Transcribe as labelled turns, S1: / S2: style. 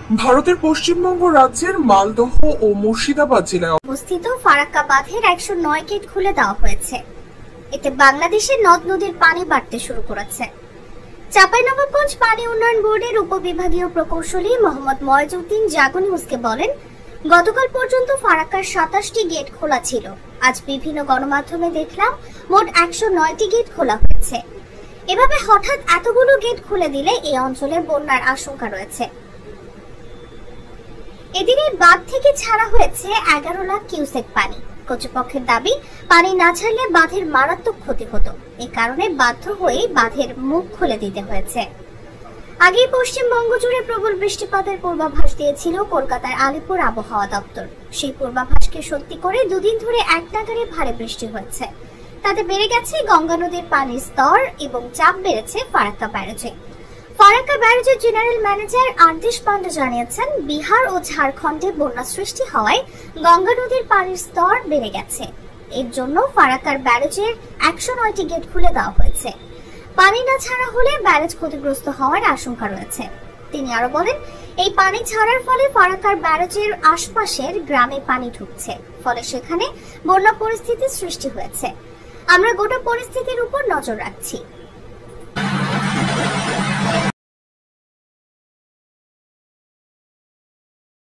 S1: ভারতের পশ্চিমবঙ্গ রাজ্যের মালদহ ও মুর্শিদাবাদ জেলায়
S2: অবস্থিত ফারাক্কা বাঁধের 109 গেট খুলে দেওয়া হয়েছে। এতে বাংলাদেশের নদ নদীর পানি বাড়তে শুরু করেছে। চাঁপাইনবাবগঞ্জ পানি উন্নয়ন বোর্ডের উপবিভাগীয় প্রকৌশলী মোহাম্মদ ময়জউদ্দিন জাগো নিউজকে বলেন, গতকাল পর্যন্ত ফারাক্কার 27টি গেট খোলা ছিল। আজ বিভিন্ন গণমাধ্যমে দেখলাম মোট 109টি গেট খোলা হয়েছে। এভাবে হঠাৎ এতগুলো গেট খুলে দিলে এই অঞ্চলে বন্যার আশঙ্কা রয়েছে। এদিন এই বাঁধ থেকে ছাড়া হয়েছে 11 লাখ কিউসেক পানি। কর্তৃপক্ষের দাবি, পানি না ছাড়লে বাঁধের মারাত্মক ক্ষতি হতো। এই কারণে বাধ্য হয়ে বাঁধের মুখ খুলে দিতে হয়েছে। আগেই পশ্চিমবঙ্গ জুড়ে প্রবল বৃষ্টিপাতের পূর্বাভাস দিয়েছিল কলকাতার আলিপুর আবহাওয়া দপ্তর। সেই পূর্বাভাসকে সত্যি করে দুদিন ধরে একনাগাড়ে ভারী বৃষ্টি হয়েছে। তাতে বেড়ে গেছে গঙ্গা নদীর পানির স্তর এবং চাপ বেড়েছে ফারাক্কা ব্যারেজে। ফারাক্কা ব্যারেজের জেনারেল ম্যানেজার আরদেশ পান্ডে জানিয়েছেন, বিহার ও ঝাড়খণ্ডে বন্যা সৃষ্টি হওয়ায় গঙ্গা নদীর পানির স্তর বেড়ে গেছে। এর জন্য ফারাক্কার ব্যারেজের 109টি গেট খুলে দেওয়া হয়েছে। পানি না ছাড়া হলে ব্যারেজ ক্ষতিগ্রস্ত হওয়ার আশঙ্কা রয়েছে। তিনি আরো বলেন, এই পানি ছাড়ার ফলে ফারাক্কার ব্যারেজের আশপাশের গ্রামে পানি ঢুকছে, ফলে সেখানে বন্যা পরিস্থিতির সৃষ্টি হয়েছে। আমরা গোটা পরিস্থিতির উপর নজর রাখছি।